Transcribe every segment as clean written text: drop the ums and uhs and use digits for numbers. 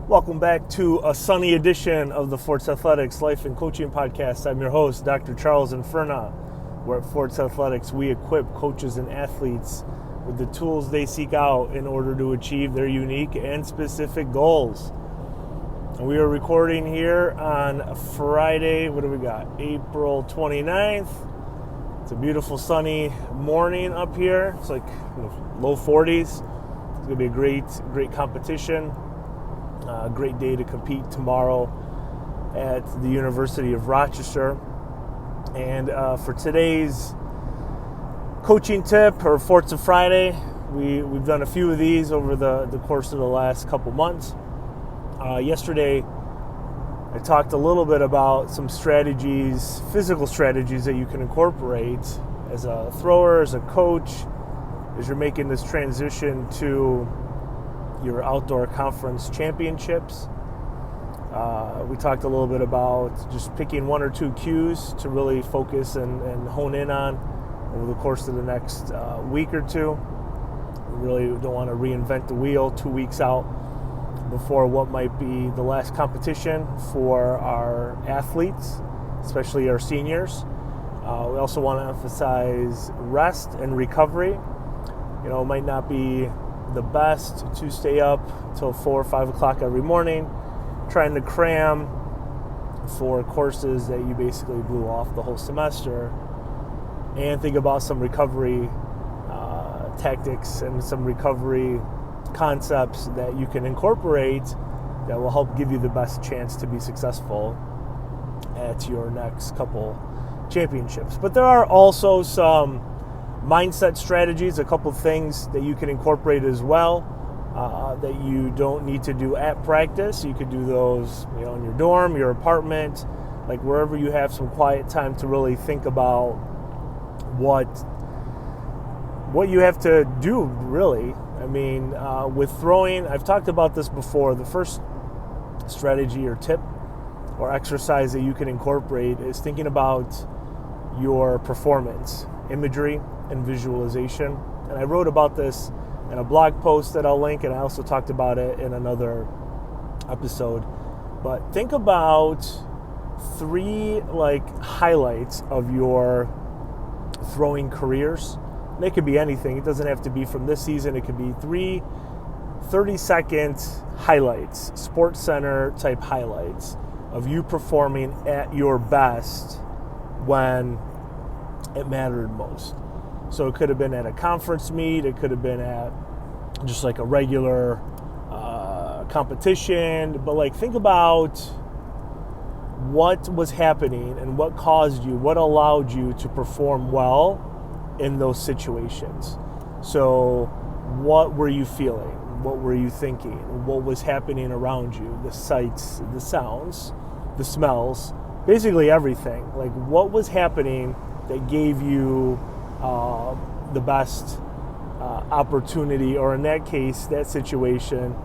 Welcome back to a sunny edition of the Forts Athletics Life and Coaching Podcast. I'm your host, Dr. Charles Inferna. Where at Forts Athletics, we equip coaches and athletes with the tools they seek out in order to achieve their unique and specific goals. And we are recording here on Friday, what do we got? April 29th. It's a beautiful sunny morning up here. It's like low 40s. It's going to be a great competition. A great day to compete tomorrow at the University of Rochester. And for today's coaching tip, or Forts of Friday, we've done a few of these over the course of the last couple months. Yesterday, I talked a little bit about some strategies, physical strategies that you can incorporate as a thrower, as a coach, as you're making this transition to your outdoor conference championships. We talked a little bit about just picking one or two cues to really focus and hone in on over the course of the next week or two. We really don't want to reinvent the wheel 2 weeks out before what might be the last competition for our athletes, especially our seniors. We also want to emphasize rest and recovery. It might not be the best to stay up till 4 or 5 o'clock every morning trying to cram for courses that you basically blew off the whole semester, and think about some recovery tactics and some recovery concepts that you can incorporate that will help give you the best chance to be successful at your next couple championships. But there are also some mindset strategies, a couple things that you can incorporate as well that you don't need to do at practice. You could do those in your dorm, your apartment, like wherever you have some quiet time to really think about what you have to do, really. I mean, with throwing, I've talked about this before. The first strategy or tip or exercise that you can incorporate is thinking about your performance, imagery, and visualization. And I wrote about this in a blog post that I'll link, and I also talked about it in another episode. But think about 3 highlights of your throwing careers. And it could be anything. It doesn't have to be from this season. It could be 3 30-second highlights, Sports Center type highlights of you performing at your best when it mattered most. So it could have been at a conference meet, it could have been at just like a regular competition, but think about what was happening and what caused you, what allowed you to perform well in those situations. So what were you feeling? What were you thinking? What was happening around you? The sights, the sounds, the smells, basically everything. What was happening that gave you the best opportunity, or in that case, that situation,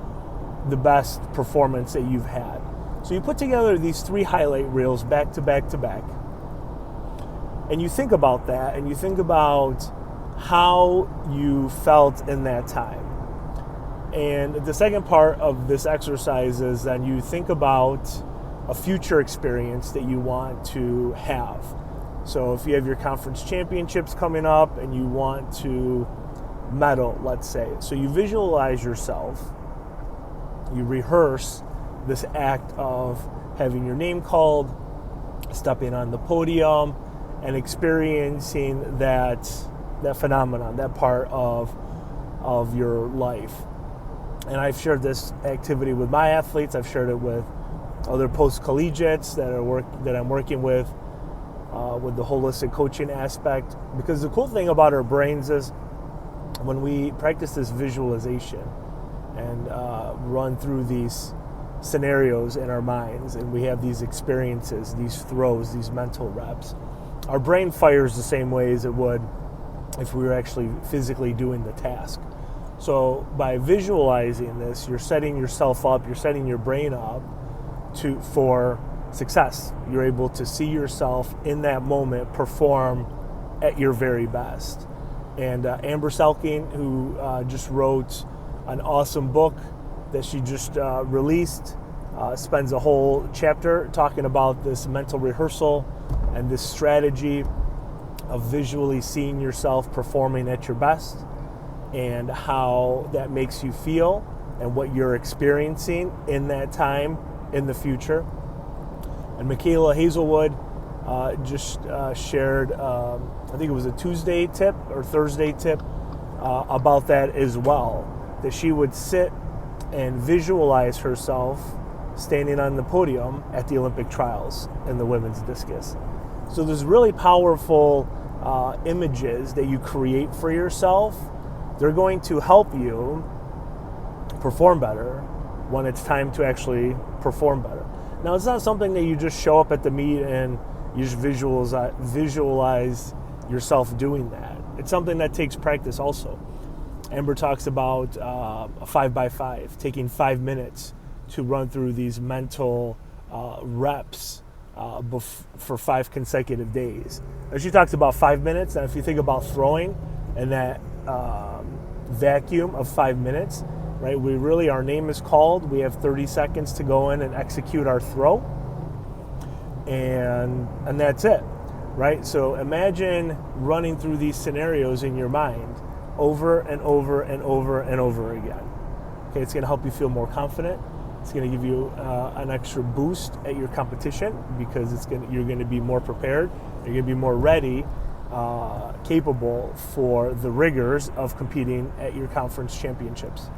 the best performance that you've had. So you put together these 3 highlight reels back to back to back, and you think about that, and you think about how you felt in that time. And the second part of this exercise is then you think about a future experience that you want to have. So if you have your conference championships coming up and you want to medal, let's say, so you visualize yourself, you rehearse this act of having your name called, stepping on the podium, and experiencing that phenomenon, that part of your life. And I've shared this activity with my athletes. I've shared it with other post-collegiates that I'm working with the holistic coaching aspect. Because the cool thing about our brains is when we practice this visualization and run through these scenarios in our minds, and we have these experiences, these throws, these mental reps, our brain fires the same way as it would if we were actually physically doing the task. So by visualizing this, you're setting yourself up, you're setting your brain up for success. You're able to see yourself in that moment perform at your very best. And Amber Selking, who just wrote an awesome book that she just released spends a whole chapter talking about this mental rehearsal and this strategy of visually seeing yourself performing at your best and how that makes you feel and what you're experiencing in that time in the future. And Michaela Hazelwood just shared, I think it was a Tuesday tip or Thursday tip about that as well, that she would sit and visualize herself standing on the podium at the Olympic trials in the women's discus. So there's really powerful images that you create for yourself. They're going to help you perform better when it's time to actually perform better. Now, it's not something that you just show up at the meet and you just visualize yourself doing that. It's something that takes practice also. Amber talks about a 5x5, taking 5 minutes to run through these mental reps for 5 consecutive days. And she talks about 5 minutes, and if you think about throwing and that vacuum of 5 minutes, right? Our name is called. We have 30 seconds to go in and execute our throw, and that's it, right? So imagine running through these scenarios in your mind over and over and over and over again. Okay, it's going to help you feel more confident. It's going to give you an extra boost at your competition because you're going to be more prepared. You're going to be more ready, capable for the rigors of competing at your conference championships.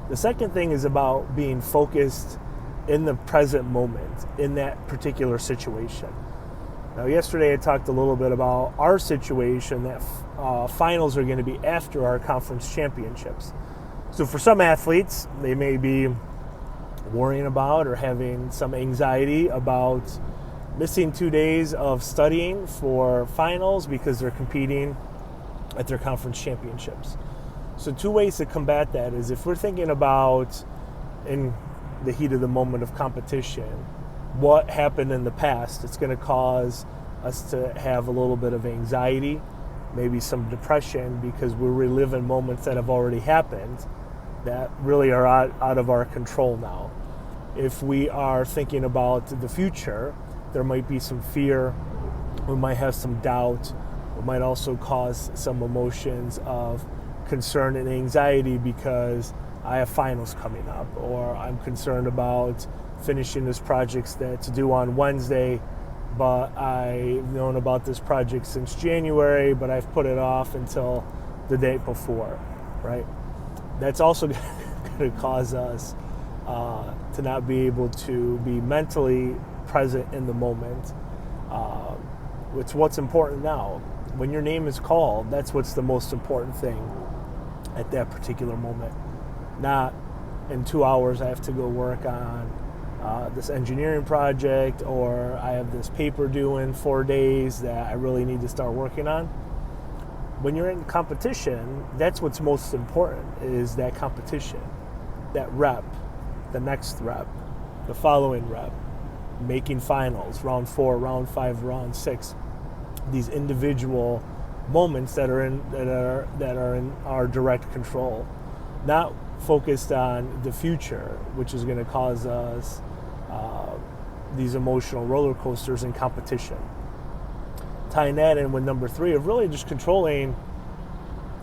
The second thing is about being focused in the present moment, in that particular situation. Now, yesterday I talked a little bit about our situation that finals are going to be after our conference championships. So for some athletes, they may be worrying about or having some anxiety about missing 2 days of studying for finals because they're competing at their conference championships. So 2 ways to combat that is if we're thinking about in the heat of the moment of competition, what happened in the past, it's going to cause us to have a little bit of anxiety, maybe some depression because we're reliving moments that have already happened that really are out of our control now. If we are thinking about the future, there might be some fear, we might have some doubt, it might also cause some emotions of concern and anxiety because I have finals coming up, or I'm concerned about finishing this project that's due on Wednesday, but I've known about this project since January, but I've put it off until the day before, right? That's also going to cause us to not be able to be mentally present in the moment. It's what's important now. When your name is called, that's what's the most important thing at that particular moment. Not in 2 hours I have to go work on this engineering project, or I have this paper due in 4 days that I really need to start working on. When you're in competition, that's what's most important, is that competition, that rep, the next rep, the following rep, making finals, round 4, round 5, round 6, these individual moments that are in our direct control, not focused on the future, which is going to cause us these emotional roller coasters in competition. Tying that in with number 3 of really just controlling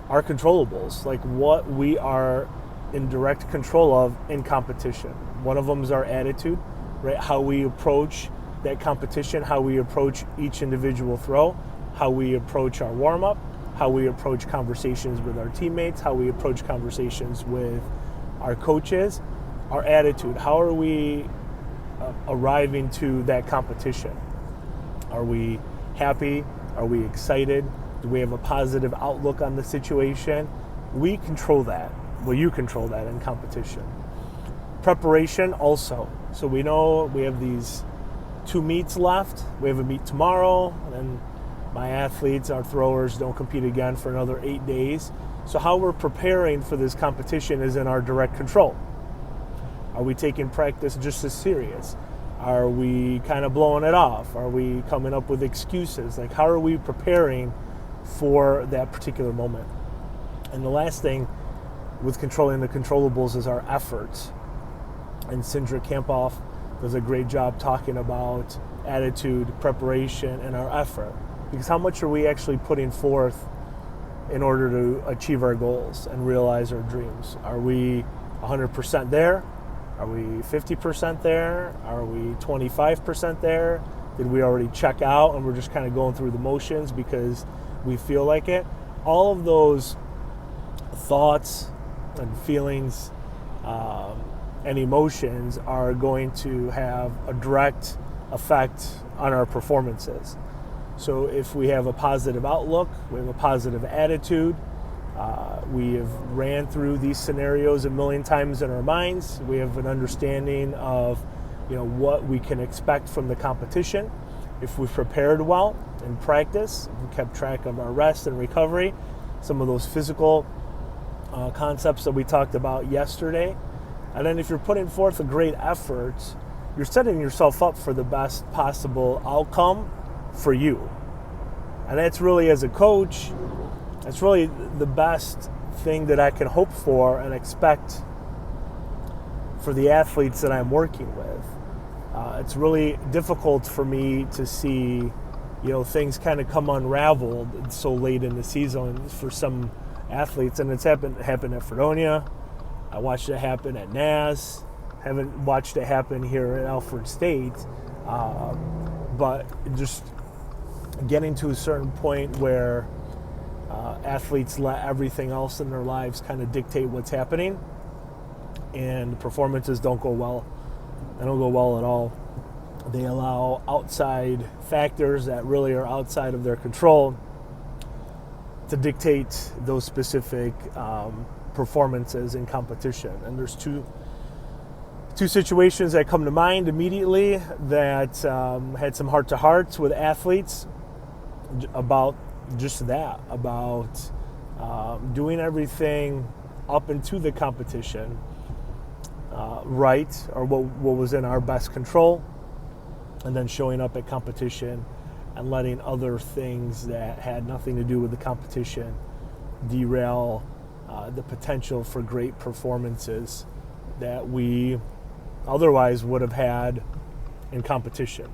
our controllables, like what we are in direct control of in competition. One of them is our attitude, right? How we approach that competition, how we approach each individual throw, how we approach our warm-up, how we approach conversations with our teammates, how we approach conversations with our coaches, our attitude. How are we arriving to that competition? Are we happy? Are we excited? Do we have a positive outlook on the situation? We control that. Well, you control that in competition. Preparation also. So we know we have these 2 meets left. We have a meet tomorrow, and then my athletes, our throwers, don't compete again for another 8 days. So how we're preparing for this competition is in our direct control. Are we taking practice just as serious? Are we kind of blowing it off? Are we coming up with excuses? Like, how are we preparing for that particular moment? And the last thing with controlling the controllables is our efforts. And Sindra Kampoff does a great job talking about attitude, preparation, and our effort. Because how much are we actually putting forth in order to achieve our goals and realize our dreams? Are we 100% there? Are we 50% there? Are we 25% there? Did we already check out and we're just kind of going through the motions because we feel like it? All of those thoughts and feelings and emotions are going to have a direct effect on our performances. So if we have a positive outlook, we have a positive attitude, we have ran through these scenarios a million times in our minds, we have an understanding of what we can expect from the competition. If we've prepared well in practice, if we kept track of our rest and recovery, some of those physical concepts that we talked about yesterday, and then if you're putting forth a great effort, you're setting yourself up for the best possible outcome for you. And that's really, as a coach, that's really the best thing that I can hope for and expect for the athletes that I'm working with. It's really difficult for me to see, things kind of come unraveled so late in the season for some athletes, and it's happened at Fredonia. I watched it happen at NAS. Haven't watched it happen here at Alfred State, but just getting to a certain point where athletes let everything else in their lives kind of dictate what's happening, and performances don't go well. They don't go well at all. They allow outside factors that really are outside of their control to dictate those specific performances in competition. And there's two situations that come to mind immediately that had some heart-to-hearts with athletes about just that, about doing everything up into the competition right, or what was in our best control, and then showing up at competition and letting other things that had nothing to do with the competition derail the potential for great performances that we otherwise would have had in competition.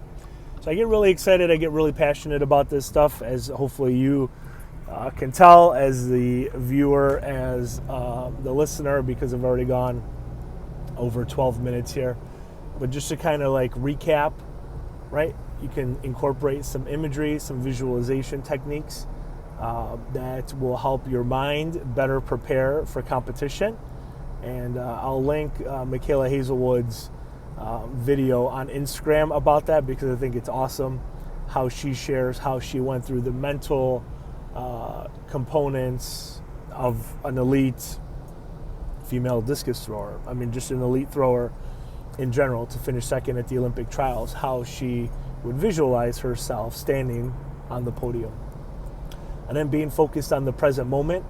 So I get really excited, I get really passionate about this stuff, as hopefully you can tell, as the viewer, as the listener, because I've already gone over 12 minutes here. But just to kind of recap, right? You can incorporate some imagery, some visualization techniques that will help your mind better prepare for competition. And I'll link Michaela Hazelwood's video on Instagram about that, because I think it's awesome how she shares how she went through the mental components of an elite female discus thrower. I mean, just an elite thrower in general, to finish second at the Olympic trials, how she would visualize herself standing on the podium. And then being focused on the present moment,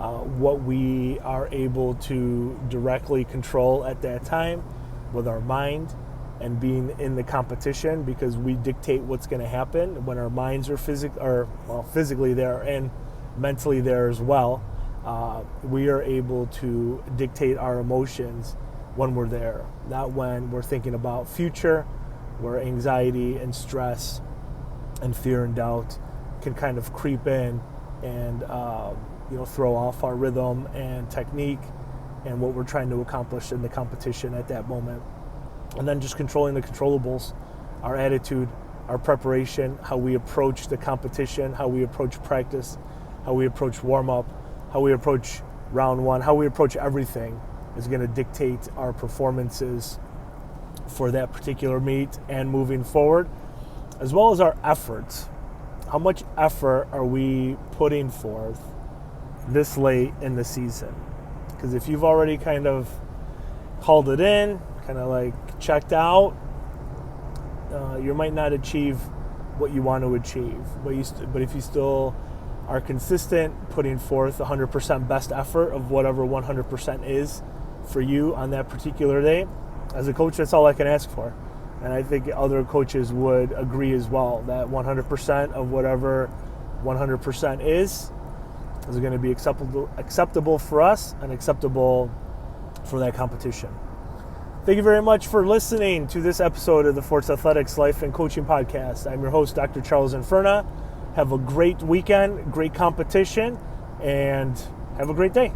what we are able to directly control at that time with our mind, and being in the competition, because we dictate what's going to happen when our minds are physically there and mentally there as well. We are able to dictate our emotions when we're there, not when we're thinking about future, where anxiety and stress and fear and doubt can kind of creep in and throw off our rhythm and technique and what we're trying to accomplish in the competition at that moment. And then just controlling the controllables, our attitude, our preparation, how we approach the competition, how we approach practice, how we approach warm-up, how we approach round one, how we approach everything is going to dictate our performances for that particular meet and moving forward, as well as our efforts. How much effort are we putting forth this late in the season? Because if you've already kind of called it in, kind of checked out, you might not achieve what you want to achieve. But if you still are consistent, putting forth 100% best effort of whatever 100% is for you on that particular day, as a coach, that's all I can ask for. And I think other coaches would agree as well, that 100% of whatever 100% is is going to be acceptable for us and acceptable for that competition. Thank you very much for listening to this episode of the Forts Athletics Life and Coaching Podcast. I'm your host, Dr. Charles Inferna. Have a great weekend, great competition, and have a great day.